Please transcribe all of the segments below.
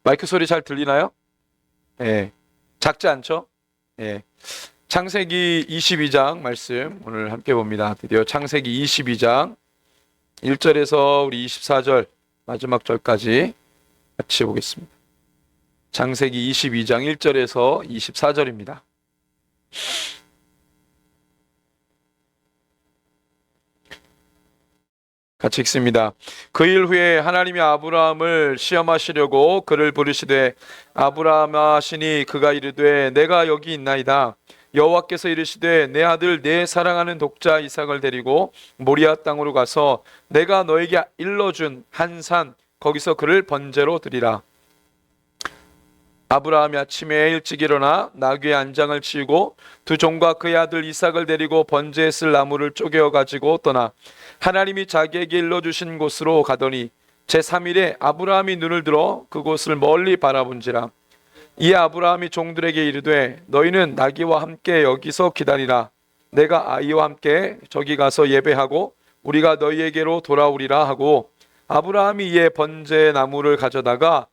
마이크 소리 잘 들리나요? 예. 작지 않죠? 예. 창세기 22장 말씀 오늘 함께 봅니다. 드디어 창세기 22장 1절에서 우리 24절 마지막 절까지 같이 보겠습니다. 창세기 22장 1절에서 24절입니다. 같이 읽습니다. 그 일 후에 하나님이 아브라함을 시험하시려고 그를 부르시되 아브라함아 하시니 그가 이르되 내가 여기 있나이다. 여호와께서 이르시되 내 아들 내 사랑하는 독자 이삭을 데리고 모리아 땅으로 가서 내가 너에게 일러준 한 산 거기서 그를 번제로 드리라. 아브라함이 아침에 일찍 일어나 나귀의 안장을 치우고 두 종과 그의 아들 이삭을 데리고 번제에 쓸 나무를 쪼개어 가지고 떠나 하나님이 자기에게 일러주신 곳으로 가더니 제3일에 아브라함이 눈을 들어 그곳을 멀리 바라본지라. 이에 아브라함이 종들에게 이르되 너희는 나귀와 함께 여기서 기다리라. 내가 아이와 함께 저기 가서 예배하고 우리가 너희에게로 돌아오리라 하고 아브라함이 이에 번제 나무를 가져다가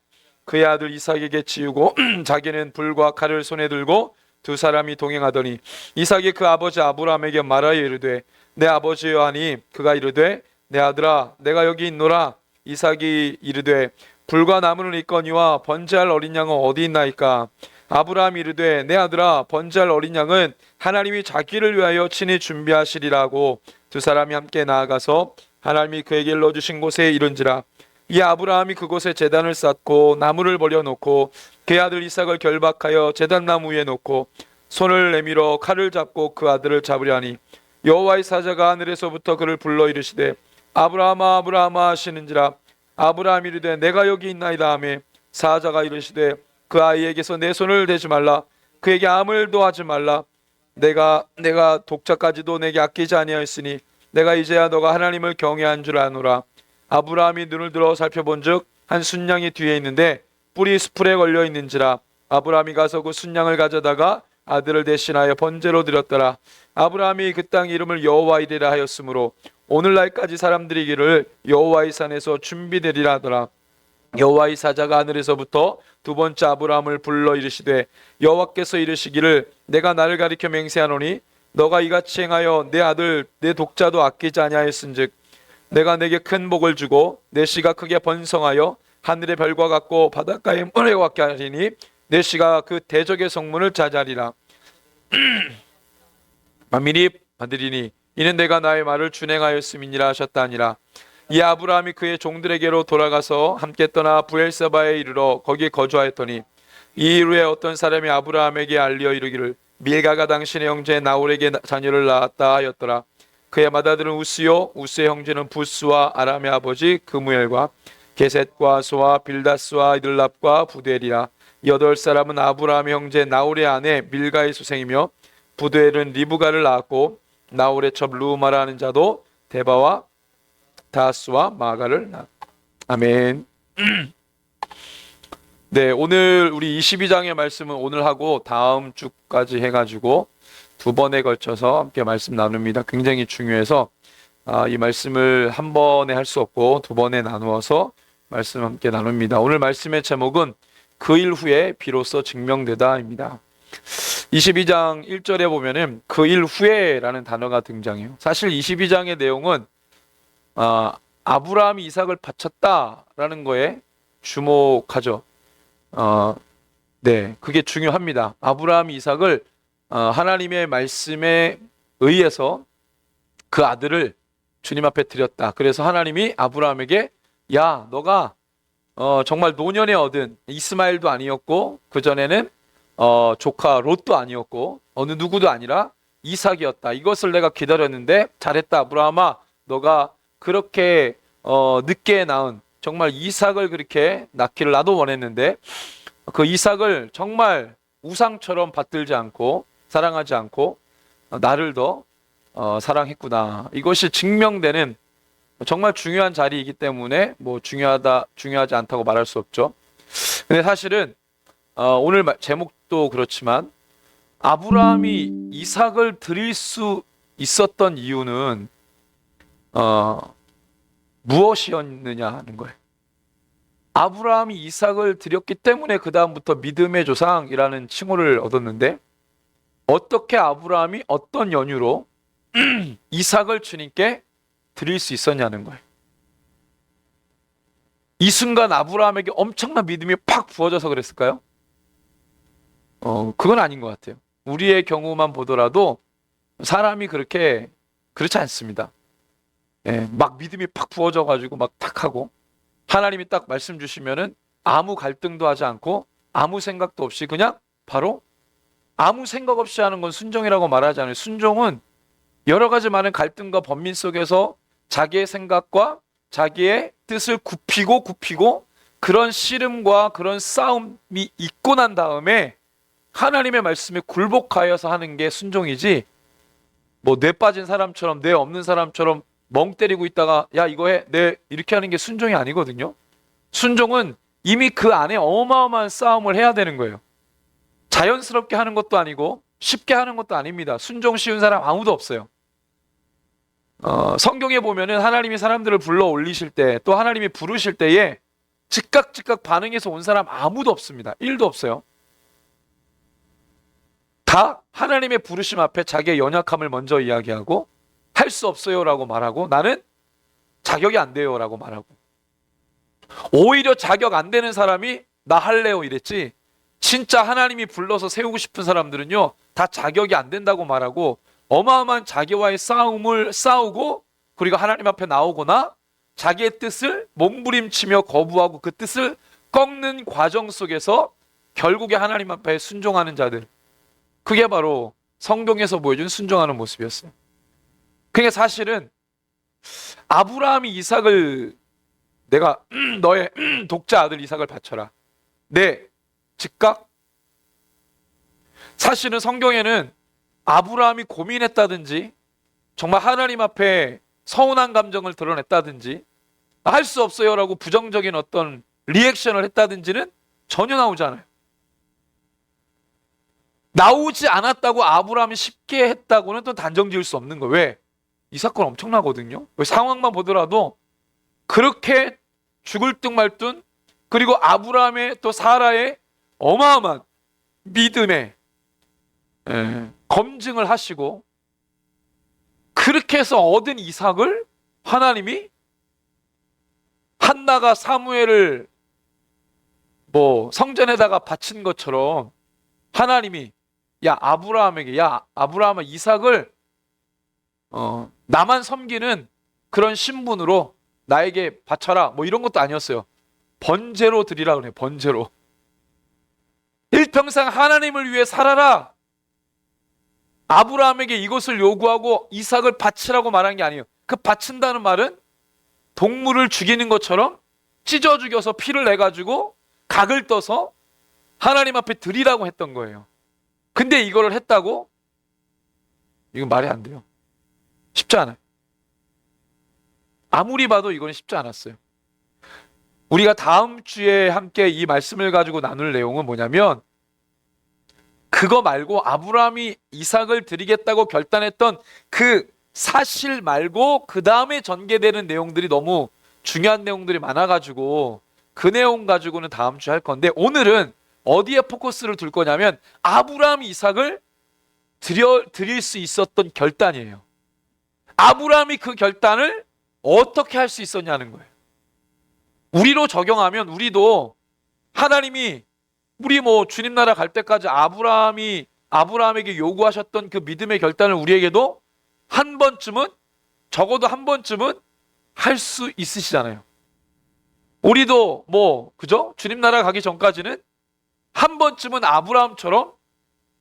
그의 아들 이삭에게 치우고 자기는 불과 칼을 손에 들고 두 사람이 동행하더니 이삭이 그 아버지 아브라함에게 말하여 이르되 내 아버지여 하니 그가 이르되 내 아들아 내가 여기 있노라. 이삭이 이르되 불과 나무는 있거니와 번제할 어린 양은 어디 있나이까. 아브라함이 이르되 내 아들아 번제할 어린 양은 하나님이 자기를 위하여 친히 준비하시리라고 두 사람이 함께 나아가서 하나님이 그에게 일러주신 곳에 이른지라. 이 아브라함이 그곳에 제단을 쌓고 나무를 버려놓고 그의 아들 이삭을 결박하여 제단나무 위에 놓고 손을 내밀어 칼을 잡고 그 아들을 잡으려니 여호와의 사자가 하늘에서부터 그를 불러 이르시되 아브라함아 아브라함아 하시는지라. 아브라함이 이르되 내가 여기 있나이다 하매 사자가 이르시되 그 아이에게서 내 손을 대지 말라. 그에게 아무 일도 하지 말라. 내가 독자까지도 내게 아끼지 아니하였으니 내가 이제야 너가 하나님을 경외한 줄 아노라. 아브라함이 눈을 들어 살펴본즉 한 순양이 뒤에 있는데 뿔이 수풀에 걸려 있는지라. 아브라함이 가서 그 순양을 가져다가 아들을 대신하여 번제로 드렸더라. 아브라함이 그 땅 이름을 여호와이리라 하였으므로 오늘날까지 사람들이 이르기를 여호와의 산에서 준비되리라 하더라. 여호와의 사자가 하늘에서부터 두 번째 아브라함을 불러 이르시되 여호와께서 이르시기를 내가 나를 가리켜 맹세하노니 너가 이같이 행하여 내 아들 내 독자도 아끼지 아니하였은즉 내가 내게 큰 복을 주고 내 씨가 크게 번성하여 하늘의 별과 같고 바닷가의 모래와 같게 하리니 내 씨가 그 대적의 성문을 차지하리라. 만민이 받으리니 이는 내가 나의 말을 준행하였음이니라 하셨다 하니라. 이 아브라함이 그의 종들에게로 돌아가서 함께 떠나 부엘세바에 이르러 거기 거주하였더니 이 이후에 어떤 사람이 아브라함에게 알려 이르기를 밀가가 당신의 형제 나홀에게 자녀를 낳았다 하였더라. 그의 맏아들은 우스요 우스의 형제는 부스와 아람의 아버지 그무엘과 게셋과 소와 빌다스와 이들랍과 부두엘이라. 8사람은 아브라함의 형제 나홀의 아내 밀가의 소생이며 부두엘은 리브가를 낳았고 나홀의 첩 루마라 하는 자도 데바와 다스와 마가를 낳았다. 아멘. 네, 오늘 우리 22장의 말씀은 오늘 하고 다음 주까지 해가지고 두 번에 걸쳐서 함께 말씀 나눕니다. 굉장히 중요해서 이 말씀을 한 번에 할 수 없고 두 번에 나누어서 말씀 함께 나눕니다. 오늘 말씀의 제목은 그 일 후에 비로소 증명되다입니다. 22장 1절에 보면은 그 일 후에라는 단어가 등장해요. 사실 22장의 내용은 아브라함이 이삭을 바쳤다라는 거에 주목하죠. 네, 그게 중요합니다. 아브라함이 이삭을 하나님의 말씀에 의해서 그 아들을 주님 앞에 드렸다. 그래서 하나님이 아브라함에게 야, 너가 정말 노년에 얻은 이스마엘도 아니었고 그전에는 조카 롯도 아니었고 어느 누구도 아니라 이삭이었다. 이것을 내가 기다렸는데 잘했다. 아브라함아, 너가 그렇게 늦게 낳은 정말 이삭을 그렇게 낳기를 나도 원했는데 그 이삭을 정말 우상처럼 받들지 않고 사랑하지 않고 나를 더 사랑했구나. 이것이 증명되는 정말 중요한 자리이기 때문에 뭐 중요하지 않다고 말할 수 없죠. 근데 사실은 오늘 제목도 그렇지만 아브라함이 이삭을 드릴 수 있었던 이유는 무엇이었느냐 하는 거예요. 아브라함이 이삭을 드렸기 때문에 그 다음부터 믿음의 조상이라는 칭호를 얻었는데, 어떻게 아브라함이 어떤 연유로 이삭을 주님께 드릴 수 있었냐는 거예요. 이 순간 아브라함에게 엄청난 믿음이 팍 부어져서 그랬을까요? 그건 아닌 것 같아요. 우리의 경우만 보더라도 사람이 그렇지 않습니다. 예, 막 믿음이 팍 부어져가지고 막 탁 하고, 하나님이 딱 말씀 주시면은 아무 갈등도 하지 않고 아무 생각도 없이 그냥 바로, 아무 생각 없이 하는 건 순종이라고 말하지 않아요. 순종은 여러 가지 많은 갈등과 번민 속에서 자기의 생각과 자기의 뜻을 굽히고 그런 씨름과 그런 싸움이 있고 난 다음에 하나님의 말씀에 굴복하여서 하는 게 순종이지, 뭐 뇌 빠진 사람처럼, 뇌 없는 사람처럼 멍 때리고 있다가 야 이거 해, 네, 이렇게 하는 게 순종이 아니거든요. 순종은 이미 그 안에 어마어마한 싸움을 해야 되는 거예요. 자연스럽게 하는 것도 아니고 쉽게 하는 것도 아닙니다. 순종 쉬운 사람 아무도 없어요. 성경에 보면은 하나님이 사람들을 불러 올리실 때, 또 하나님이 부르실 때에 즉각 반응해서 온 사람 아무도 없습니다. 1도 없어요. 다 하나님의 부르심 앞에 자기의 연약함을 먼저 이야기하고, 할 수 없어요 라고 말하고, 나는 자격이 안 돼요 라고 말하고, 오히려 자격 안 되는 사람이 나 할래요 이랬지, 진짜 하나님이 불러서 세우고 싶은 사람들은요 다 자격이 안 된다고 말하고 어마어마한 자기와의 싸움을 싸우고, 그리고 하나님 앞에 나오거나 자기의 뜻을 몸부림치며 거부하고 그 뜻을 꺾는 과정 속에서 결국에 하나님 앞에 순종하는 자들, 그게 바로 성경에서 보여준 순종하는 모습이었어요. 그게 사실은 아브라함이 이삭을, 내가 너의 독자 아들 이삭을 바쳐라, 네, 즉각, 사실은 성경에는 아브라함이 고민했다든지 정말 하나님 앞에 서운한 감정을 드러냈다든지 할 수 없어요 라고 부정적인 어떤 리액션을 했다든지는 전혀 나오지 않아요. 나오지 않았다고 아브라함이 쉽게 했다고는 또 단정 지을 수 없는 거예요. 왜? 이 사건 엄청나거든요. 상황만 보더라도 그렇게 죽을 듯 말 듯, 그리고 아브라함의 또 사라의 어마어마한 믿음의 검증을 하시고, 그렇게 해서 얻은 이삭을 하나님이 한나가 사무엘을 뭐 성전에다가 바친 것처럼 하나님이 야 아브라함아 이삭을 나만 섬기는 그런 신분으로 나에게 바쳐라, 뭐 이런 것도 아니었어요. 번제로 드리라 그래요. 번제로. 일평생 하나님을 위해 살아라, 아브라함에게 이것을 요구하고 이삭을 바치라고 말한 게 아니에요. 그 바친다는 말은 동물을 죽이는 것처럼 찢어 죽여서 피를 내가지고 각을 떠서 하나님 앞에 드리라고 했던 거예요. 근데 이거를 했다고? 이건 말이 안 돼요. 쉽지 않아요. 아무리 봐도 이건 쉽지 않았어요. 우리가 다음 주에 함께 이 말씀을 가지고 나눌 내용은 뭐냐면, 그거 말고 아브라함이 이삭을 드리겠다고 결단했던 그 사실 말고 그 다음에 전개되는 내용들이 너무 중요한 내용들이 많아가지고 그 내용 가지고는 다음 주에 할 건데, 오늘은 어디에 포커스를 둘 거냐면 아브라함이 이삭을 드릴 수 있었던 결단이에요. 아브라함이 그 결단을 어떻게 할 수 있었냐는 거예요. 우리로 적용하면 우리도 하나님이 우리 뭐 주님 나라 갈 때까지 아브라함에게 요구하셨던 그 믿음의 결단을 우리에게도 한 번쯤은, 적어도 한 번쯤은 할 수 있으시잖아요. 우리도 뭐 그죠? 주님 나라 가기 전까지는 한 번쯤은 아브라함처럼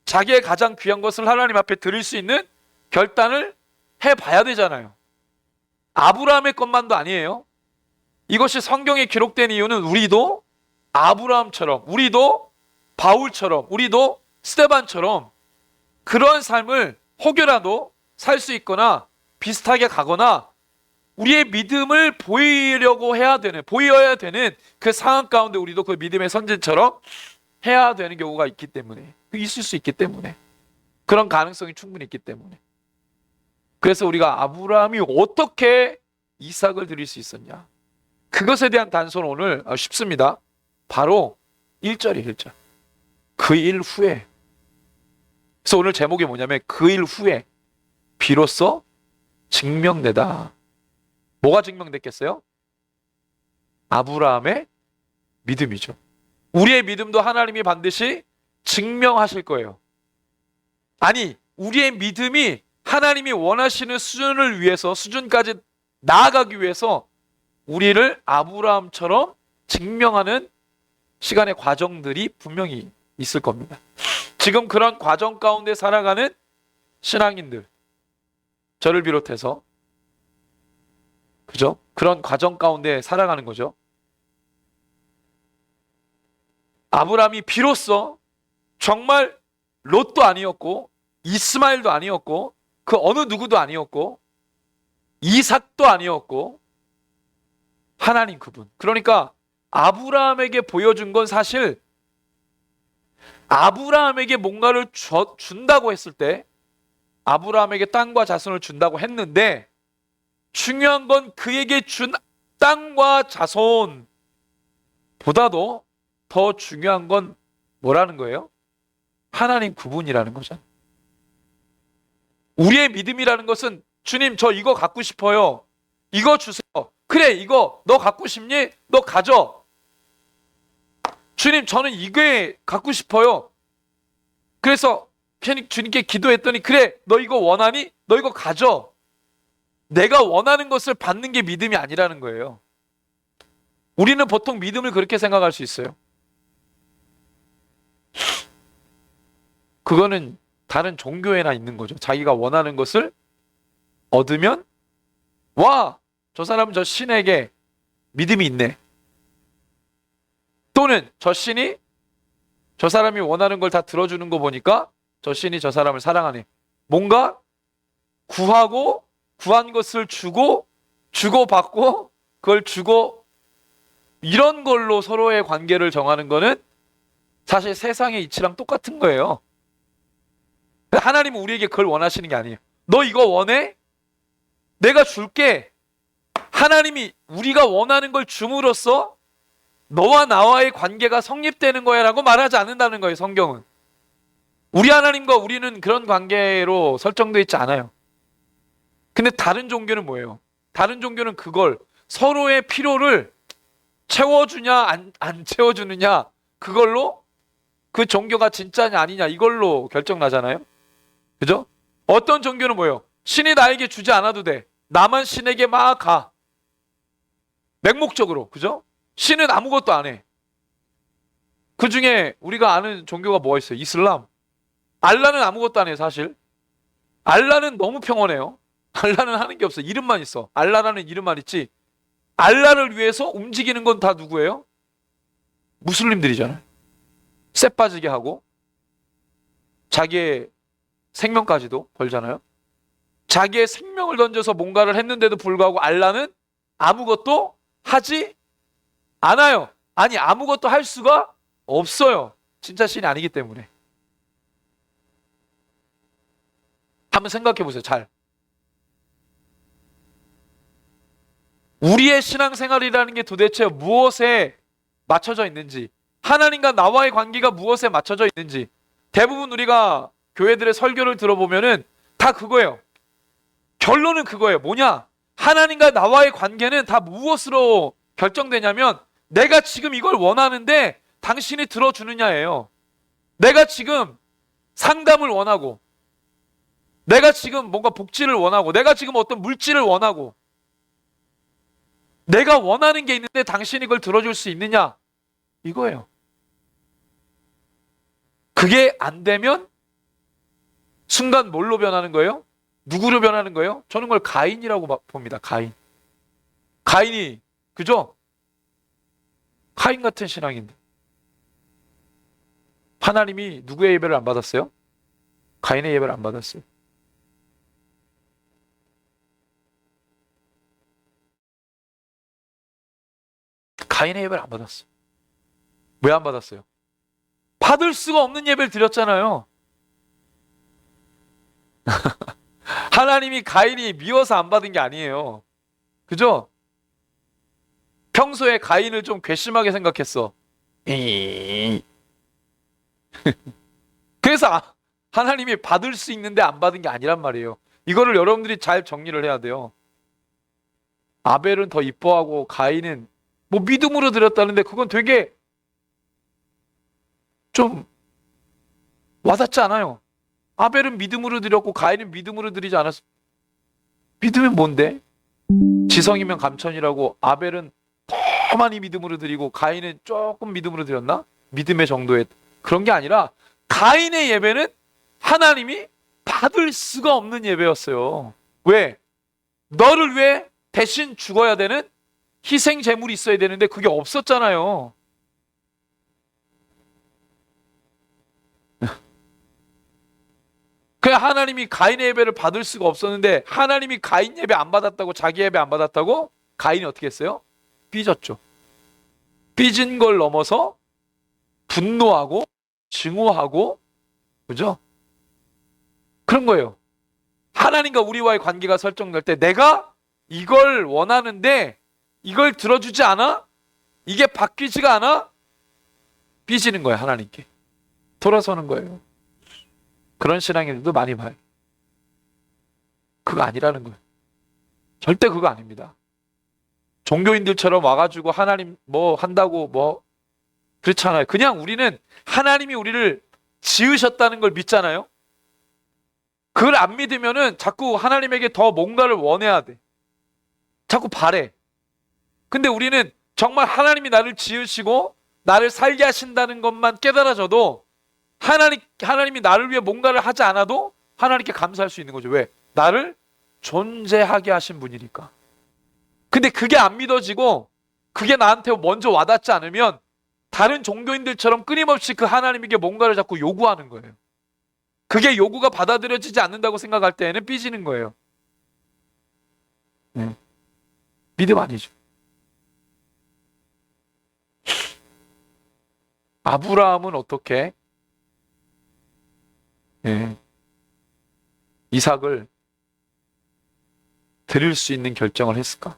자기의 가장 귀한 것을 하나님 앞에 드릴 수 있는 결단을 해봐야 되잖아요. 아브라함의 것만도 아니에요. 이것이 성경에 기록된 이유는 우리도 아브라함처럼, 우리도 바울처럼, 우리도 스데반처럼 그러한 삶을 혹여라도 살 수 있거나 비슷하게 가거나 우리의 믿음을 보여야 되는 그 상황 가운데 우리도 그 믿음의 선진처럼 해야 되는 경우가 있기 때문에, 있을 수 있기 때문에, 그런 가능성이 충분히 있기 때문에. 그래서 우리가 아브라함이 어떻게 이삭을 드릴 수 있었냐, 그것에 대한 단서는 오늘 쉽습니다. 바로 1절이에요. 1절. 그 일 후에. 그래서 오늘 제목이 뭐냐면 그 일 후에 비로소 증명되다. 뭐가 증명됐겠어요? 아브라함의 믿음이죠. 우리의 믿음도 하나님이 반드시 증명하실 거예요. 아니, 우리의 믿음이 하나님이 원하시는 수준을 위해서, 수준까지 나아가기 위해서 우리를 아브라함처럼 증명하는 시간의 과정들이 분명히 있을 겁니다. 지금 그런 과정 가운데 살아가는 신앙인들, 저를 비롯해서, 그죠? 그런 과정 가운데 살아가는 거죠. 아브라함이 비로소 정말 롯도 아니었고 이스마엘도 아니었고 그 어느 누구도 아니었고 이삭도 아니었고 하나님 그분. 그러니까 아브라함에게 보여준 건 사실 아브라함에게 뭔가를 준다고 했을 때 아브라함에게 땅과 자손을 준다고 했는데 중요한 건 그에게 준 땅과 자손보다도 더 중요한 건 뭐라는 거예요? 하나님 그분이라는 거잖아요. 우리의 믿음이라는 것은 주님 저 이거 갖고 싶어요. 이거 주세요. 그래 이거 너 갖고 싶니? 너 가져. 주님 저는 이게 갖고 싶어요. 그래서 괜히 주님께 기도했더니 그래 너 이거 원하니? 너 이거 가져. 내가 원하는 것을 받는 게 믿음이 아니라는 거예요. 우리는 보통 믿음을 그렇게 생각할 수 있어요. 그거는 다른 종교에나 있는 거죠. 자기가 원하는 것을 얻으면 와! 저 사람은 저 신에게 믿음이 있네. 또는 저 신이 저 사람이 원하는 걸 다 들어주는 거 보니까 저 신이 저 사람을 사랑하네. 뭔가 구하고 구한 것을 주고받고 그걸 주고 이런 걸로 서로의 관계를 정하는 거는 사실 세상의 이치랑 똑같은 거예요. 하나님은 우리에게 그걸 원하시는 게 아니에요. 너 이거 원해? 내가 줄게. 하나님이 우리가 원하는 걸 줌으로써 너와 나와의 관계가 성립되는 거야 라고 말하지 않는다는 거예요. 성경은. 우리 하나님과 우리는 그런 관계로 설정되어 있지 않아요. 근데 다른 종교는 뭐예요? 다른 종교는 그걸 서로의 필요를 채워주냐 안 채워주느냐 그걸로 그 종교가 진짜냐 아니냐 이걸로 결정나잖아요. 그죠? 어떤 종교는 뭐예요? 신이 나에게 주지 않아도 돼. 나만 신에게 막 가. 맹목적으로. 그죠? 신은 아무것도 안 해. 그 중에 우리가 아는 종교가 뭐가 있어요? 이슬람. 알라는 아무것도 안 해요, 사실. 알라는 너무 평온해요. 알라는 하는 게 없어. 이름만 있어. 알라라는 이름만 있지. 알라를 위해서 움직이는 건 다 누구예요? 무슬림들이잖아요. 쎄 빠지게 하고 자기의 생명까지도 걸잖아요. 자기의 생명을 던져서 뭔가를 했는데도 불구하고 알라는 아무것도 하지 않아요. 아니 아무것도 할 수가 없어요. 진짜 신이 아니기 때문에. 한번 생각해 보세요. 잘. 우리의 신앙생활이라는 게 도대체 무엇에 맞춰져 있는지, 하나님과 나와의 관계가 무엇에 맞춰져 있는지, 대부분 우리가 교회들의 설교를 들어보면은 다 그거예요. 결론은 그거예요. 뭐냐? 하나님과 나와의 관계는 다 무엇으로 결정되냐면 내가 지금 이걸 원하는데 당신이 들어주느냐예요. 내가 지금 상담을 원하고 내가 지금 뭔가 복지를 원하고 내가 지금 어떤 물질을 원하고 내가 원하는 게 있는데 당신이 그걸 들어줄 수 있느냐? 이거예요. 그게 안 되면 순간 뭘로 변하는 거예요? 누구로 변하는 거예요? 저는 그걸 가인이라고 봅니다. 가인이 그죠? 가인 같은 신앙인데 하나님이 누구의 예배를 안 받았어요? 가인의 예배를 안 받았어요. 가인의 예배를 안 받았어. 왜 안 받았어요? 받을 수가 없는 예배를 드렸잖아요. 하나님이 가인이 미워서 안 받은 게 아니에요. 그죠? 평소에 가인을 좀 괘씸하게 생각했어. 에이. 그래서 하나님이 받을 수 있는데 안 받은 게 아니란 말이에요. 이거를 여러분들이 잘 정리를 해야 돼요. 아벨은 더 이뻐하고 가인은 뭐 믿음으로 드렸다는데 그건 되게 좀 와닿지 않아요. 아벨은 믿음으로 드렸고 가인은 믿음으로 드리지 않았어. 믿음은 뭔데? 지성이면 감천이라고 아벨은 더 많이 믿음으로 드리고 가인은 조금 믿음으로 드렸나? 믿음의 정도에 그런 게 아니라 가인의 예배는 하나님이 받을 수가 없는 예배였어요. 왜? 너를 위해 대신 죽어야 되는 희생 제물이 있어야 되는데 그게 없었잖아요. 그냥 하나님이 가인의 예배를 받을 수가 없었는데 하나님이 가인 예배 안 받았다고 자기 예배 안 받았다고 가인이 어떻게 했어요? 삐졌죠. 삐진 걸 넘어서 분노하고 증오하고 그죠? 그런 거예요. 하나님과 우리와의 관계가 설정될 때 내가 이걸 원하는데 이걸 들어주지 않아? 이게 바뀌지가 않아? 삐지는 거예요. 하나님께. 돌아서는 거예요. 그런 신앙인들도 많이 봐요. 그거 아니라는 거예요. 절대 그거 아닙니다. 종교인들처럼 와가지고 하나님 뭐 한다고 뭐 그렇잖아요. 그냥 우리는 하나님이 우리를 지으셨다는 걸 믿잖아요. 그걸 안 믿으면은 자꾸 하나님에게 더 뭔가를 원해야 돼. 자꾸 바래. 근데 우리는 정말 하나님이 나를 지으시고 나를 살게 하신다는 것만 깨달아져도 하나님이 나를 위해 뭔가를 하지 않아도 하나님께 감사할 수 있는 거죠. 왜? 나를 존재하게 하신 분이니까. 근데 그게 안 믿어지고 그게 나한테 먼저 와닿지 않으면 다른 종교인들처럼 끊임없이 그 하나님에게 뭔가를 자꾸 요구하는 거예요. 그게 요구가 받아들여지지 않는다고 생각할 때에는 삐지는 거예요. 네. 믿음 아니죠. 아브라함은 어떻게 이삭을 드릴 수 있는 결정을 했을까?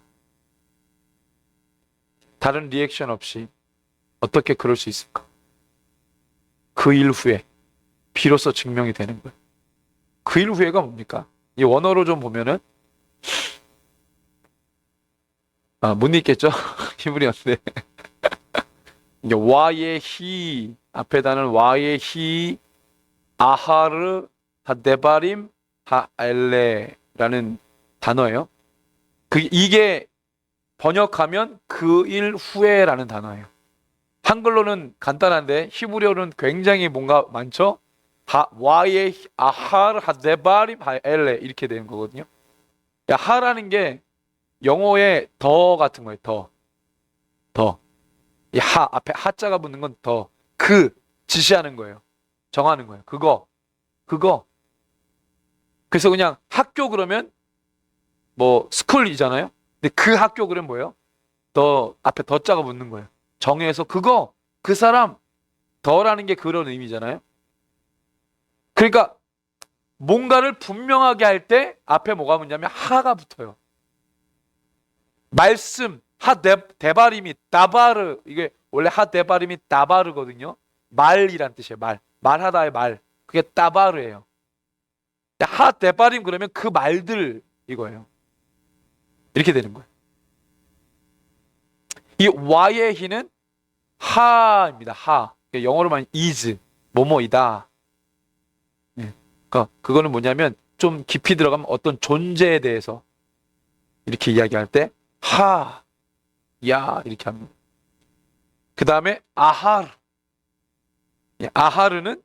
다른 리액션 없이 어떻게 그럴 수 있을까? 그 일 후에 비로소 증명이 되는 거예요. 그 일 후에가 뭡니까? 이 원어로 좀 보면은 못 읽겠죠? 히브리어인데 이게 와의 히 앞에 다는 와의 히 아하르 하데바림 하엘레라는 단어예요. 이게 번역하면 그 일 후에라는 단어예요. 한글로는 간단한데 히브리어는 굉장히 뭔가 많죠. 와의 아하르 하데바림 하엘레 이렇게 되는 거거든요. 하라는 게 영어의 더 같은 거예요. 더. 이 앞에 하자가 붙는 건 더. 지시하는 거예요. 정하는 거예요. 그거. 그래서 그냥 학교 그러면 뭐 스쿨이잖아요. 근데 그 학교 그러면 뭐예요? 더 앞에 더자가 붙는 거예요. 정해서 그거, 그 사람, 더라는 게 그런 의미잖아요. 그러니까 뭔가를 분명하게 할 때 앞에 뭐가 붙냐면 하가 붙어요. 말씀, 하데바림이 다바르, 이게 원래 하데바림이 다바르거든요. 말이란 뜻이에요. 말하다의 말. 그게 다바르예요. 하데바림 그러면 그 말들 이거예요. 이렇게 되는 거예요. 이 와의 히는 하입니다. 하. 영어로 말하면 is, 뭐뭐이다. 그러니까 그거는 뭐냐면 좀 깊이 들어가면 어떤 존재에 대해서 이렇게 이야기할 때 하, 야 이렇게 합니다. 그 다음에 아하르. 아하르는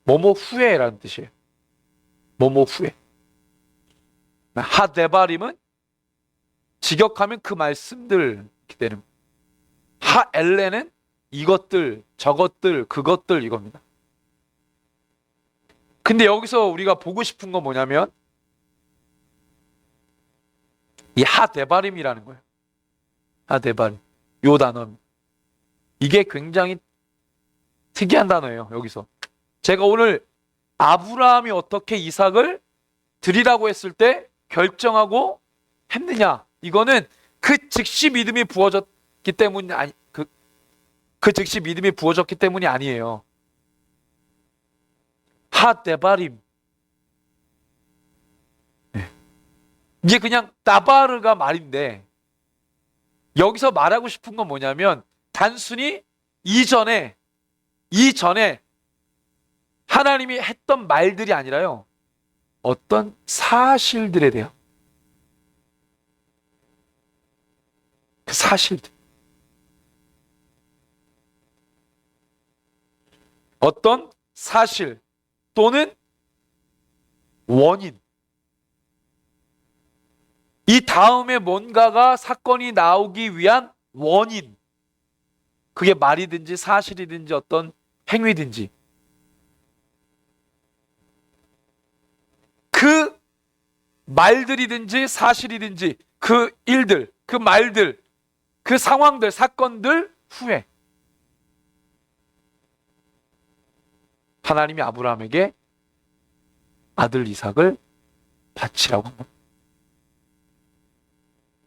뭐뭐 후에라는 뜻이에요. 뭐뭐 후에. 하데바림은 직역하면 그 말씀들 이렇게 되는. 하엘레는 이것들, 저것들, 그것들 이겁니다. 근데 여기서 우리가 보고 싶은 건 뭐냐면 이 하데바림이라는 거예요. 하데바림. 요 단어. 이게 굉장히 특이한 단어예요. 여기서. 제가 오늘 아브라함이 어떻게 이삭을 드리라고 했을 때 결정하고 했느냐. 이거는 그 즉시 믿음이 부어졌기 때문이 그 즉시 믿음이 부어졌기 때문이 아니에요. 하데바림. 이게 그냥 따바르가 말인데 여기서 말하고 싶은 건 뭐냐면 단순히 이전에 하나님이 했던 말들이 아니라요. 어떤 사실들에 대한 그 사실들. 어떤 사실 또는 원인. 이 다음에 뭔가가 사건이 나오기 위한 원인. 그게 말이든지 사실이든지 어떤 행위든지. 그 말들이든지 사실이든지 그 일들, 그 말들, 그 상황들, 사건들 후에 하나님이 아브라함에게 아들 이삭을 바치라고 합니다.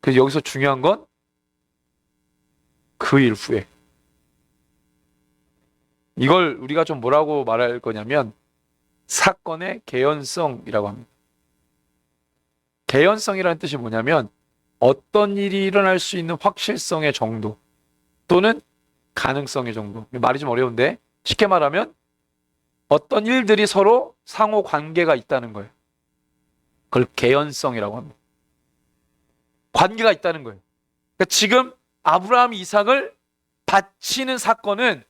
그래서 여기서 중요한 건 그 일 후에. 이걸 우리가 좀 뭐라고 말할 거냐면 사건의 개연성이라고 합니다. 개연성이라는 뜻이 뭐냐면 어떤 일이 일어날 수 있는 확실성의 정도 또는 가능성의 정도. 말이 좀 어려운데 쉽게 말하면 어떤 일들이 서로 상호 관계가 있다는 거예요. 그걸 개연성이라고 합니다. 관계가 있다는 거예요. 그러니까 지금 아브라함이 이삭을 바치는 사건은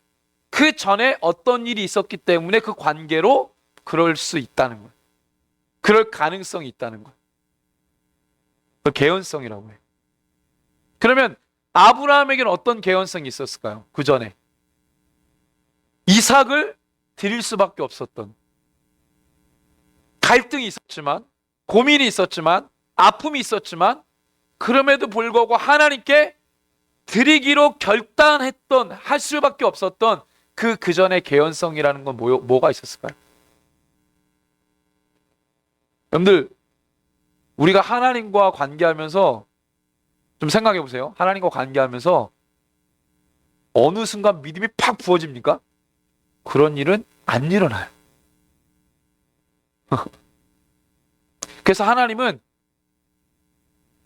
그 전에 어떤 일이 있었기 때문에 그 관계로 그럴 수 있다는 거예요. 그럴 가능성이 있다는 거예요. 그걸 개연성이라고 해요. 그러면 아브라함에게는 어떤 개연성이 있었을까요? 그 전에 이삭을 드릴 수밖에 없었던 갈등이 있었지만 고민이 있었지만 아픔이 있었지만 그럼에도 불구하고 하나님께 드리기로 결단했던 할 수밖에 없었던 그 전의 개연성이라는 건 뭐가 있었을까요? 여러분들 우리가 하나님과 관계하면서 좀 생각해 보세요. 하나님과 관계하면서 어느 순간 믿음이 팍 부어집니까? 그런 일은 안 일어나요. 그래서 하나님은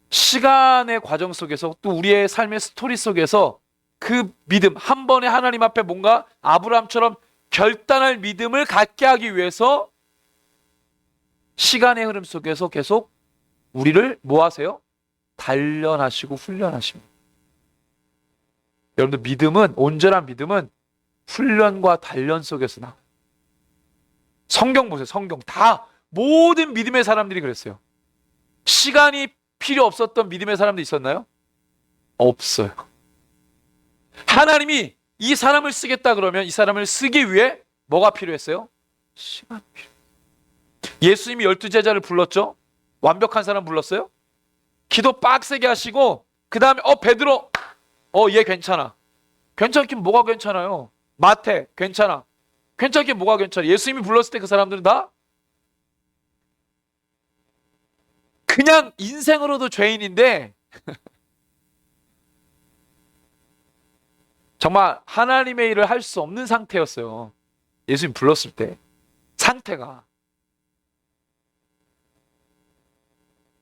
시간의 과정 속에서 또 우리의 삶의 스토리 속에서 그 믿음, 한 번에 하나님 앞에 뭔가 아브라함처럼 결단할 믿음을 갖게 하기 위해서 시간의 흐름 속에서 계속 우리를 뭐 하세요? 단련하시고 훈련하십니다. 여러분들 믿음은, 온전한 믿음은 훈련과 단련 속에서 나와요. 성경 보세요. 성경 다 모든 믿음의 사람들이 그랬어요. 시간이 필요 없었던 믿음의 사람도 있었나요? 없어요. 하나님이 이 사람을 쓰겠다 그러면 이 사람을 쓰기 위해 뭐가 필요했어요? 시간이 필요해요. 예수님이 12제자를 불렀죠? 완벽한 사람 불렀어요? 기도 빡세게 하시고 그 다음에 베드로 얘 괜찮아. 괜찮긴 뭐가 괜찮아요? 마태 괜찮아. 괜찮긴 뭐가 괜찮아. 예수님이 불렀을 때 그 사람들은 다 그냥 인생으로도 죄인인데 정말 하나님의 일을 할 수 없는 상태였어요. 예수님 불렀을 때 상태가.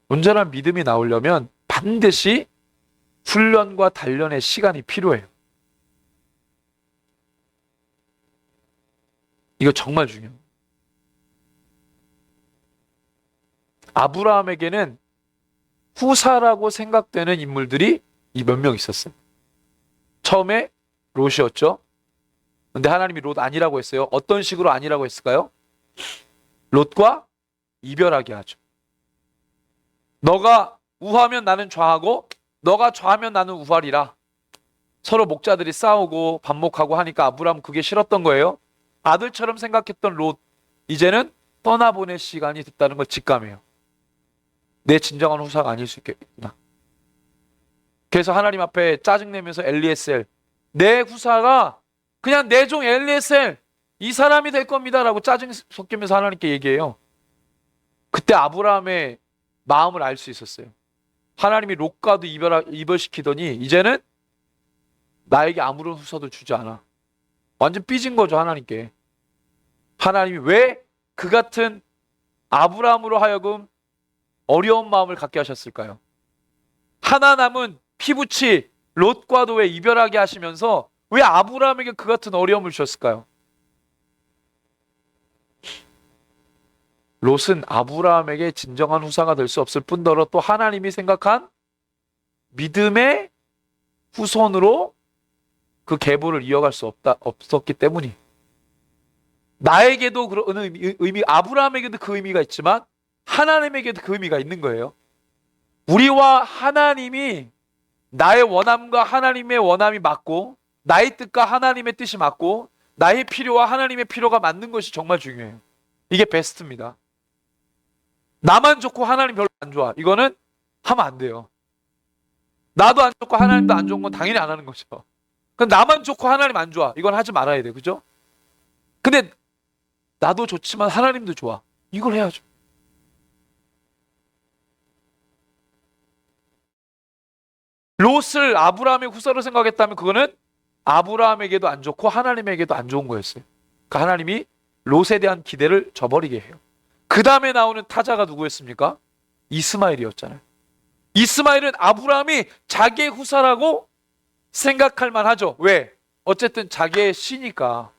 온전한 믿음이 나오려면 반드시 훈련과 단련의 시간이 필요해요. 이거 정말 중요해요. 아브라함에게는 후사라고 생각되는 인물들이 이 몇 명 있었어요. 처음에 롯이었죠. 근데 하나님이 롯 아니라고 했어요. 어떤 식으로 아니라고 했을까요? 롯과 이별하게 하죠. 너가 우하면 나는 좌하고 너가 좌하면 나는 우하리라. 서로 목자들이 싸우고 반목하고 하니까 아브라함 그게 싫었던 거예요. 아들처럼 생각했던 롯 이제는 떠나보낼 시간이 됐다는 걸 직감해요. 내 진정한 후사가 아닐 수 있겠구나. 그래서 하나님 앞에 짜증내면서 엘리에셀, 내 후사가 그냥 내 종 엘리에셀 이 사람이 될 겁니다 라고 짜증 섞이면서 하나님께 얘기해요. 그때 아브라함의 마음을 알 수 있었어요. 하나님이 롯과도 이별시키더니 이제는 나에게 아무런 후사도 주지 않아. 완전 삐진 거죠, 하나님께. 하나님이 왜 그 같은 아브라함으로 하여금 어려운 마음을 갖게 하셨을까요? 하나 남은 피부치 롯과도 왜 이별하게 하시면서 왜 아브라함에게 그 같은 어려움을 주셨을까요? 롯은 아브라함에게 진정한 후사가 될 수 없을 뿐더러 또 하나님이 생각한 믿음의 후손으로 그 계보를 이어갈 수 없었기 때문이. 나에게도 그런 의미, 아브라함에게도 그 의미가 있지만 하나님에게도 그 의미가 있는 거예요. 우리와 하나님이 나의 원함과 하나님의 원함이 맞고 나의 뜻과 하나님의 뜻이 맞고 나의 필요와 하나님의 필요가 맞는 것이 정말 중요해요. 이게 베스트입니다. 나만 좋고 하나님 별로 안 좋아. 이거는 하면 안 돼요. 나도 안 좋고 하나님도 안 좋은 건 당연히 안 하는 거죠. 그럼 나만 좋고 하나님 안 좋아. 이건 하지 말아야 돼. 그죠? 근데 나도 좋지만 하나님도 좋아. 이걸 해야죠. 롯을 아브라함의 후사로 생각했다면 그거는 아브라함에게도 안 좋고 하나님에게도 안 좋은 거였어요. 그러니까 하나님이 롯에 대한 기대를 저버리게 해요. 그 다음에 나오는 타자가 누구였습니까? 이스마엘이었잖아요. 이스마엘은 아브라함이 자기의 후사라고 생각할 만하죠. 왜? 어쨌든 자기의 씨니까.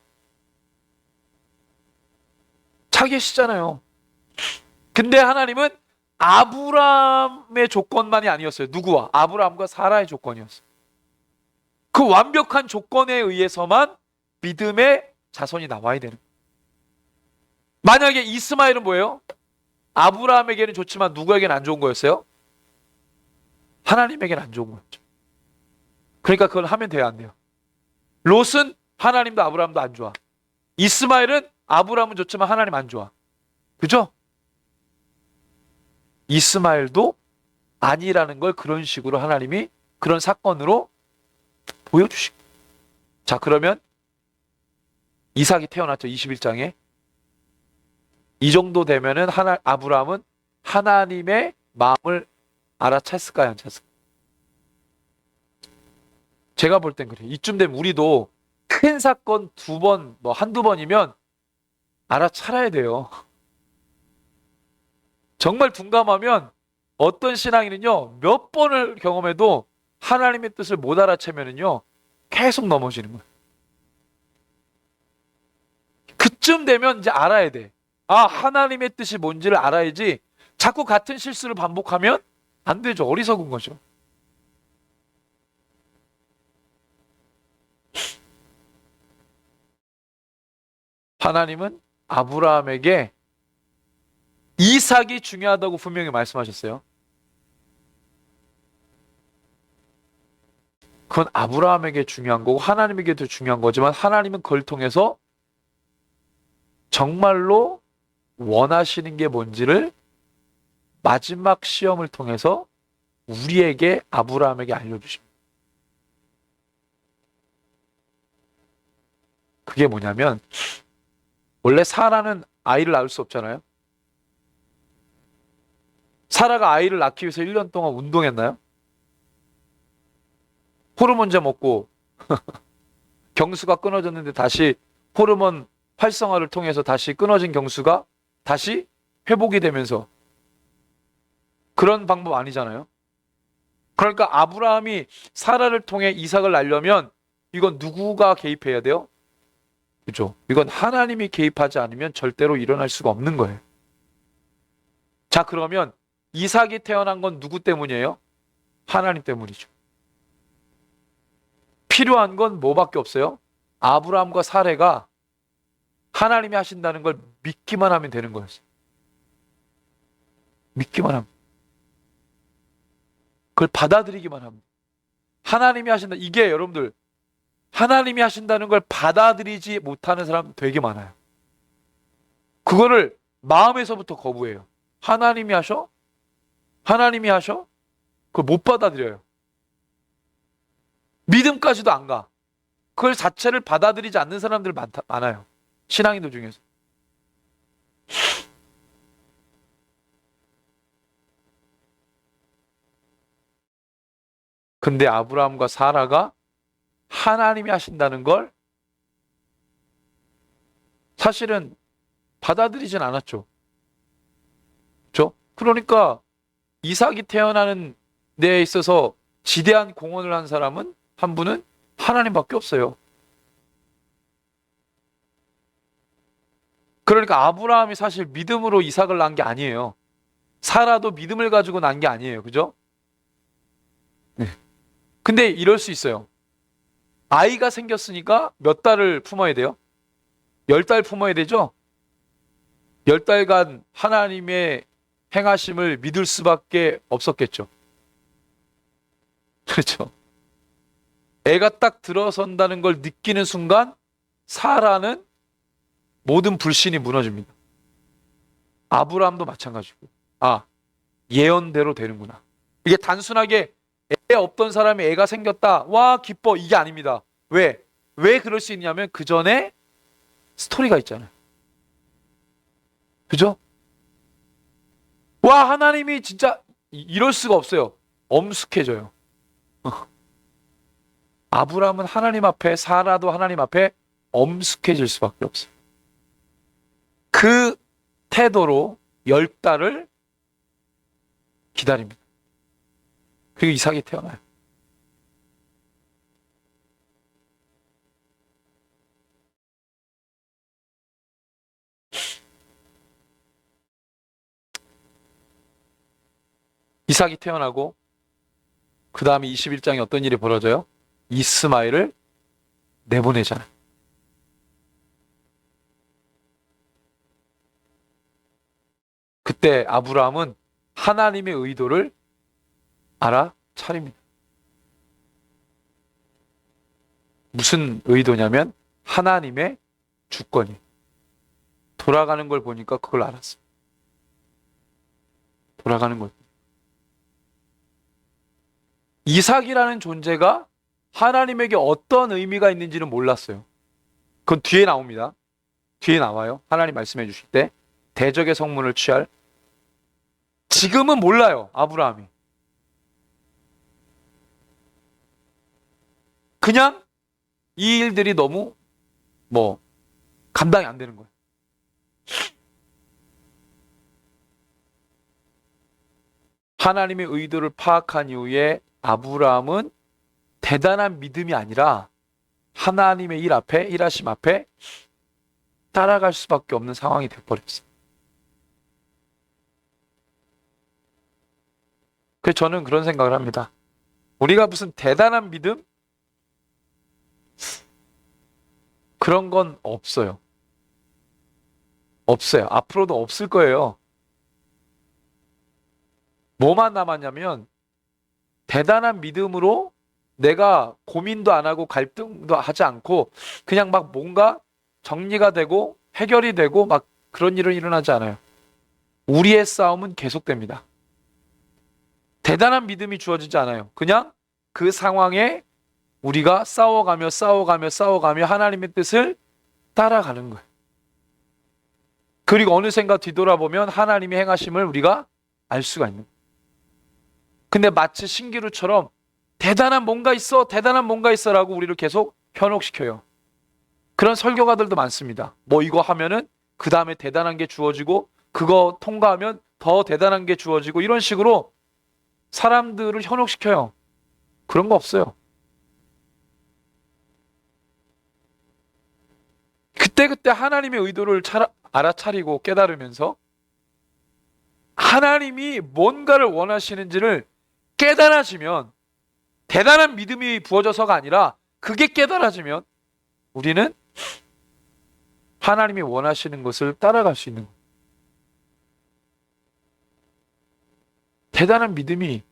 자기의 씨잖아요. 근데 하나님은 아브라함의 조건만이 아니었어요. 누구와? 아브라함과 사라의 조건이었어요. 그 완벽한 조건에 의해서만 믿음의 자손이 나와야 되는 거예요. 만약에 이스마엘은 뭐예요? 아브라함에게는 좋지만 누구에게는 안 좋은 거였어요? 하나님에게는 안 좋은 거였죠. 그러니까 그걸 하면 돼요, 안 돼요? 롯은 하나님도 아브라함도 안 좋아. 이스마엘은 아브라함은 좋지만 하나님 안 좋아. 그죠? 이스마엘도 아니라는 걸 그런 식으로 하나님이 그런 사건으로 보여주시고. 자, 그러면 이삭이 태어났죠. 21장에. 이 정도 되면은 아브라함은 하나님의 마음을 알아챘을까요? 안 찼을까요? 제가 볼 땐 그래요. 이쯤 되면 우리도 큰 사건 한두 번이면 알아차려야 돼요. 정말 둔감하면 어떤 신앙인은요, 몇 번을 경험해도 하나님의 뜻을 못 알아채면은요, 계속 넘어지는 거예요. 그쯤 되면 이제 알아야 돼. 아, 하나님의 뜻이 뭔지를 알아야지 자꾸 같은 실수를 반복하면 안 되죠. 어리석은 거죠. 하나님은 아브라함에게 이삭이 중요하다고 분명히 말씀하셨어요. 그건 아브라함에게 중요한 거고 하나님에게도 중요한 거지만 하나님은 그걸 통해서 정말로 원하시는 게 뭔지를 마지막 시험을 통해서 우리에게 아브라함에게 알려주십니다. 그게 뭐냐면 원래 사라는 아이를 낳을 수 없잖아요. 사라가 아이를 낳기 위해서 1년 동안 운동했나요? 호르몬제 먹고 경수가 끊어졌는데 다시 호르몬 활성화를 통해서 다시 끊어진 경수가 다시 회복이 되면서 그런 방법 아니잖아요. 그러니까 아브라함이 사라를 통해 이삭을 낳으려면 이건 누구가 개입해야 돼요? 그죠? 이건 하나님이 개입하지 않으면 절대로 일어날 수가 없는 거예요. 자, 그러면 이삭이 태어난 건 누구 때문이에요? 하나님 때문이죠. 필요한 건 뭐밖에 없어요? 아브라함과 사레가 하나님이 하신다는 걸 믿기만 하면 되는 거였어요. 믿기만 하면. 그걸 받아들이기만 합니다. 하나님이 하신다. 이게 여러분들 하나님이 하신다는 걸 받아들이지 못하는 사람 되게 많아요. 그거를 마음에서부터 거부해요. 하나님이 하셔? 하나님이 하셔? 그걸 못 받아들여요. 믿음까지도 안 가. 그걸 자체를 받아들이지 않는 사람들 많아요. 신앙인들 중에서. 근데 아브라함과 사라가 하나님이 하신다는 걸 사실은 받아들이진 않았죠. 그렇죠? 그러니까 이삭이 태어나는 데에 있어서 지대한 공헌을 한 사람은 한 분은 하나님밖에 없어요. 그러니까 아브라함이 사실 믿음으로 이삭을 낳은 게 아니에요. 사라도 믿음을 가지고 낳은 게 아니에요. 그죠? 네. 근데 이럴 수 있어요. 아이가 생겼으니까 몇 달을 품어야 돼요? 10달 품어야 되죠? 10달간 하나님의 행하심을 믿을 수밖에 없었겠죠. 그렇죠. 애가 딱 들어선다는 걸 느끼는 순간 사라는 모든 불신이 무너집니다. 아브라함도 마찬가지고. 아, 예언대로 되는구나. 이게 단순하게 애 없던 사람이 애가 생겼다. 와, 기뻐. 이게 아닙니다. 왜? 왜 그럴 수 있냐면 그 전에 스토리가 있잖아요. 그죠? 와, 하나님이 진짜 이럴 수가 없어요. 엄숙해져요. 아브라함은 하나님 앞에, 사라도 하나님 앞에 엄숙해질 수밖에 없어요. 그 태도로 10달을 기다립니다. 그리고 이삭이 태어나요. 이삭이 태어나고 그 다음에 21장에 어떤 일이 벌어져요? 이스마엘을 내보내잖아요. 그때 아브라함은 하나님의 의도를 알아차립니다. 무슨 의도냐면 하나님의 주권이 돌아가는 걸 보니까 그걸 알았어요. 돌아가는 걸. 이삭이라는 존재가 하나님에게 어떤 의미가 있는지는 몰랐어요. 그건 뒤에 나옵니다. 뒤에 나와요. 하나님 말씀해 주실 때 대적의 성문을 취할. 지금은 몰라요. 아브라함이. 그냥 이 일들이 너무 감당이 안 되는 거예요. 하나님의 의도를 파악한 이후에 아브라함은 대단한 믿음이 아니라 하나님의 일하심 앞에 따라갈 수밖에 없는 상황이 되어버렸어요. 그래서 저는 그런 생각을 합니다. 우리가 무슨 대단한 믿음? 그런 건 없어요. 없어요. 앞으로도 없을 거예요. 뭐만 남았냐면 대단한 믿음으로 내가 고민도 안 하고 갈등도 하지 않고 그냥 막 뭔가 정리가 되고 해결이 되고 막 그런 일은 일어나지 않아요. 우리의 싸움은 계속됩니다. 대단한 믿음이 주어지지 않아요. 그냥 그 상황에 우리가 싸워가며 하나님의 뜻을 따라가는 거예요. 그리고 어느샌가 뒤돌아보면 하나님의 행하심을 우리가 알 수가 있는 거예요. 근데 마치 신기루처럼 대단한 뭔가 있어라고 우리를 계속 현혹시켜요. 그런 설교가들도 많습니다. 이거 하면은 그 다음에 대단한 게 주어지고 그거 통과하면 더 대단한 게 주어지고 이런 식으로 사람들을 현혹시켜요. 그런 거 없어요. 그때그때 하나님의 의도를 알아차리고 깨달으면서 하나님이 뭔가를 원하시는지를 깨달아지면 대단한 믿음이 부어져서가 아니라 그게 깨달아지면 우리는 하나님이 원하시는 것을 따라갈 수 있는 거예요. 대단한 믿음이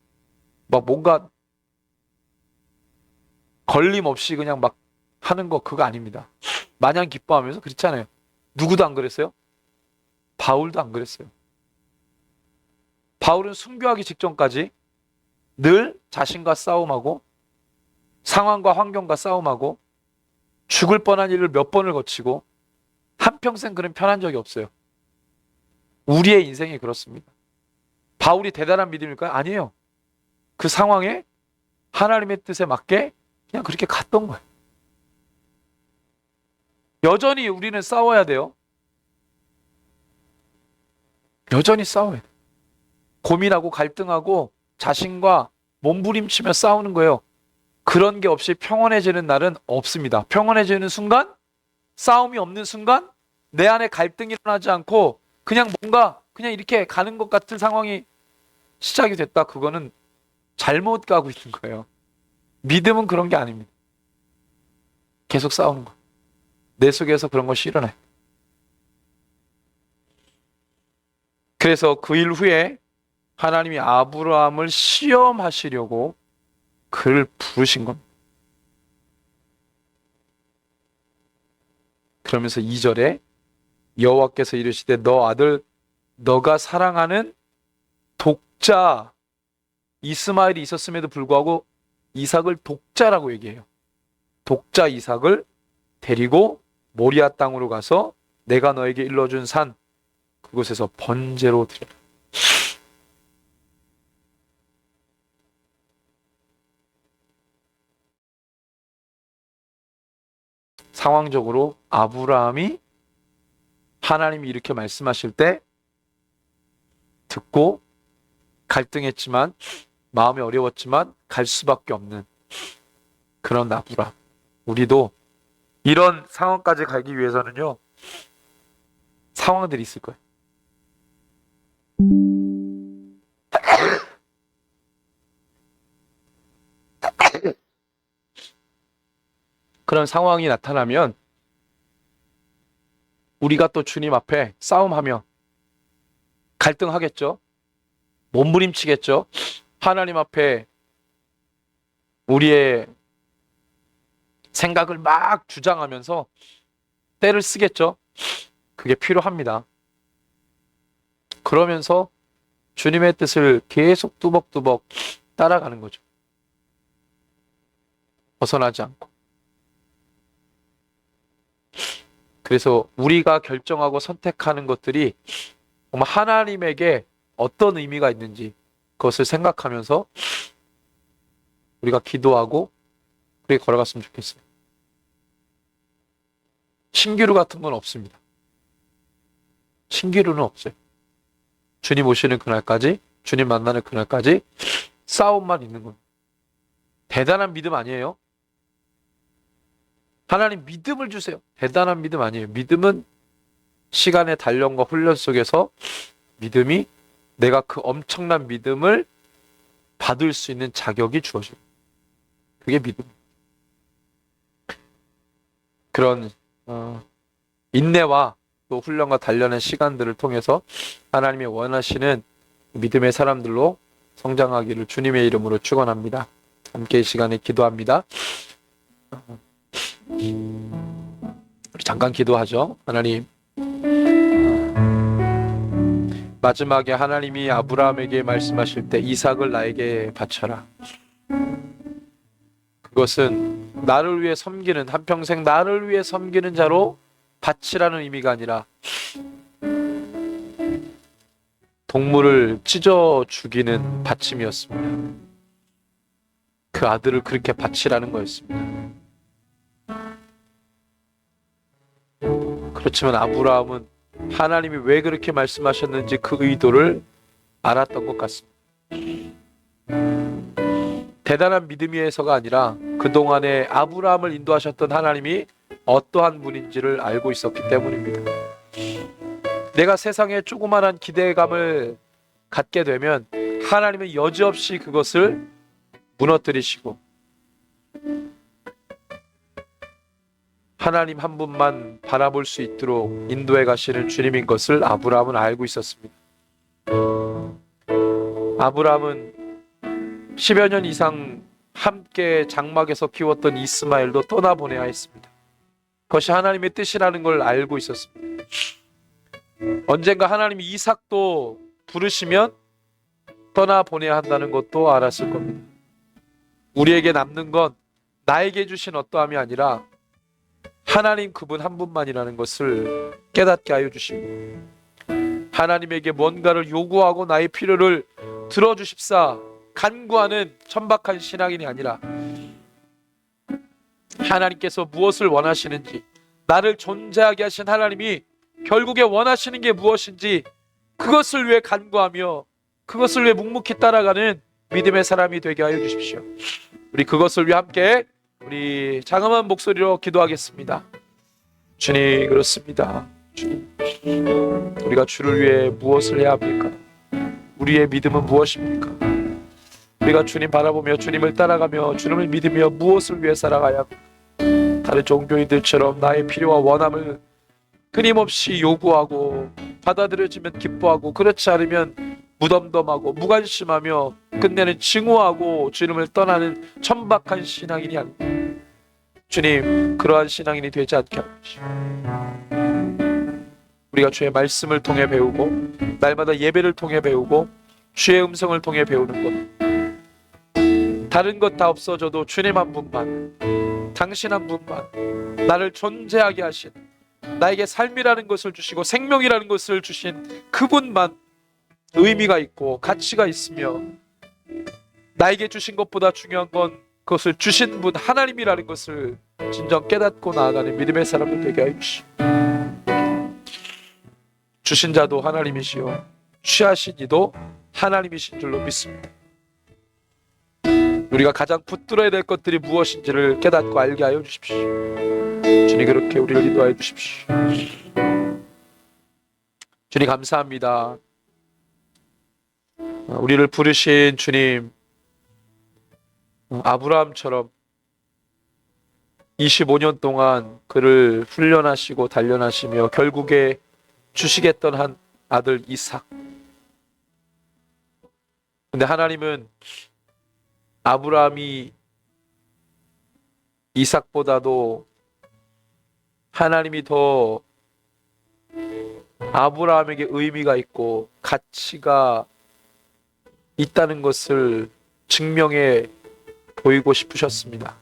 뭔가 걸림없이 그냥 하는 거 그거 아닙니다. 마냥 기뻐하면서 그렇잖아요. 누구도 안 그랬어요? 바울도 안 그랬어요. 바울은 순교하기 직전까지 늘 자신과 싸움하고 상황과 환경과 싸움하고 죽을 뻔한 일을 몇 번을 거치고 한평생 그런 편한 적이 없어요. 우리의 인생이 그렇습니다. 바울이 대단한 믿음일까요? 아니에요. 그 상황에 하나님의 뜻에 맞게 그냥 그렇게 갔던 거예요. 여전히 우리는 싸워야 돼요. 여전히 싸워야 돼요. 고민하고 갈등하고 자신과 몸부림치며 싸우는 거예요. 그런 게 없이 평온해지는 날은 없습니다. 평온해지는 순간, 싸움이 없는 순간 내 안에 갈등이 일어나지 않고 그냥 뭔가 그냥 이렇게 가는 것 같은 상황이 시작이 됐다. 그거는 잘못 가고 있는 거예요. 믿음은 그런 게 아닙니다. 계속 싸우는 거예요. 내 속에서 그런 것이 일어나요. 그래서 그 일 후에 하나님이 아브라함을 시험하시려고 그를 부르신 겁니다. 그러면서 2절에 여호와께서 이르시되 너 아들 너가 사랑하는 독자 이스마엘이 있었음에도 불구하고 이삭을 독자라고 얘기해요. 독자 이삭을 데리고 모리아 땅으로 가서 내가 너에게 일러준 산 그곳에서 번제로 드려라. 상황적으로 아브라함이 하나님이 이렇게 말씀하실 때 듣고 갈등했지만 마음이 어려웠지만 갈 수밖에 없는 그런 아브라함. 우리도 이런 상황까지 가기 위해서는요, 상황들이 있을 거예요. 그런 상황이 나타나면 우리가 또 주님 앞에 싸움하며 갈등하겠죠. 몸부림치겠죠. 하나님 앞에 우리의 생각을 막 주장하면서 때를 쓰겠죠. 그게 필요합니다. 그러면서 주님의 뜻을 계속 뚜벅뚜벅 따라가는 거죠. 벗어나지 않고. 그래서 우리가 결정하고 선택하는 것들이 정말 하나님에게 어떤 의미가 있는지 그것을 생각하면서 우리가 기도하고 그렇게 걸어갔으면 좋겠어요. 신기루 같은 건 없습니다. 신기루는 없어요. 주님 오시는 그날까지, 주님 만나는 그날까지 싸움만 있는 겁니다. 대단한 믿음 아니에요. 하나님 믿음을 주세요. 대단한 믿음 아니에요. 믿음은 시간의 단련과 훈련 속에서 믿음이 내가 그 엄청난 믿음을 받을 수 있는 자격이 주어져요. 그게 믿음. 그런 인내와 또 훈련과 단련의 시간들을 통해서 하나님이 원하시는 믿음의 사람들로 성장하기를 주님의 이름으로 축원합니다. 함께 이 시간에 기도합니다. 우리 잠깐 기도하죠. 하나님, 마지막에 하나님이 아브라함에게 말씀하실 때 이삭을 나에게 바쳐라. 그것은 나를 위해 섬기는, 한평생 나를 위해 섬기는 자로 바치라는 의미가 아니라 동물을 찢어 죽이는 바침이었습니다. 그 아들을 그렇게 바치라는 거였습니다. 그렇지만 아브라함은 하나님이 왜 그렇게 말씀하셨는지 그 의도를 알았던 것 같습니다. 대단한 믿음에서가 아니라 그동안에 아브라함을 인도하셨던 하나님이 어떠한 분인지를 알고 있었기 때문입니다. 내가 세상에 조그마한 기대감을 갖게 되면 하나님은 여지없이 그것을 무너뜨리시고 하나님 한 분만 바라볼 수 있도록 인도해 가시는 주님인 것을 아브라함은 알고 있었습니다. 아브라함은 10여 년 이상 함께 장막에서 키웠던 이스마엘도 떠나보내야 했습니다. 그것이 하나님의 뜻이라는 걸 알고 있었습니다. 언젠가 하나님이 이삭도 부르시면 떠나보내야 한다는 것도 알았을 겁니다. 우리에게 남는 건 나에게 주신 어떠함이 아니라 하나님 그분 한 분만이라는 것을 깨닫게 하여 주시고 하나님에게 뭔가를 요구하고 나의 필요를 들어주십사 간구하는 천박한 신앙인이 아니라 하나님께서 무엇을 원하시는지, 나를 존재하게 하신 하나님이 결국에 원하시는 게 무엇인지 그것을 위해 간구하며 그것을 위해 묵묵히 따라가는 믿음의 사람이 되게 하여 주십시오. 우리 그것을 위해 함께 우리 장엄한 목소리로 기도하겠습니다. 주님, 그렇습니다. 주님, 우리가 주를 위해 무엇을 해야 합니까? 우리의 믿음은 무엇입니까? 우리가 주님 바라보며 주님을 따라가며 주님을 믿으며 무엇을 위해 살아가야 합니까? 다른 종교인들처럼 나의 필요와 원함을 끊임없이 요구하고 받아들여지면 기뻐하고, 그렇지 않으면 무덤덤하고 무관심하며 끝내는 증오하고 주님을 떠나는 천박한 신앙인이 아닙니다. 주님, 그러한 신앙인이 되지 않게 하십시오. 우리가 주의 말씀을 통해 배우고 날마다 예배를 통해 배우고 주의 음성을 통해 배우는 것, 다른 것 다 없어져도 주님 한 분만, 당신 한 분만, 나를 존재하게 하신, 나에게 삶이라는 것을 주시고 생명이라는 것을 주신 그분만 의미가 있고 가치가 있으며, 나에게 주신 것보다 중요한 건 그것을 주신 분 하나님이라는 것을 진정 깨닫고 나아가는 믿음의 사람들 되게 하여 주시오. 주신 자도 하나님이시요 취하신 이도 하나님이신 줄로 믿습니다. 우리가 가장 붙들어야 될 것들이 무엇인지를 깨닫고 알게 하여 주십시오. 주님, 그렇게 우리를 인도하여 주십시오. 주님, 감사합니다. 우리를 부르신 주님, 아브라함처럼 25년 동안 그를 훈련하시고 단련하시며 결국에 주시겠던 한 아들 이삭. 근데 하나님은 아브라함이 이삭보다도 하나님이 더 아브라함에게 의미가 있고 가치가 있다는 것을 증명해 보이고 싶으셨습니다.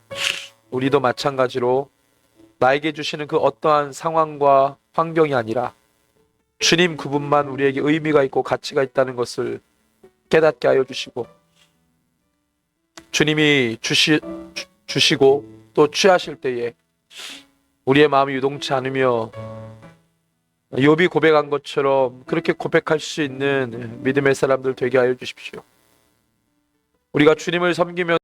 우리도 마찬가지로 나에게 주시는 그 어떠한 상황과 환경이 아니라 주님 그분만 우리에게 의미가 있고 가치가 있다는 것을 깨닫게 하여 주시고, 주님이 주시고 또 취하실 때에 우리의 마음이 유동치 않으며 욥이 고백한 것처럼 그렇게 고백할 수 있는 믿음의 사람들 되게 하여 주십시오. 우리가 주님을 섬기며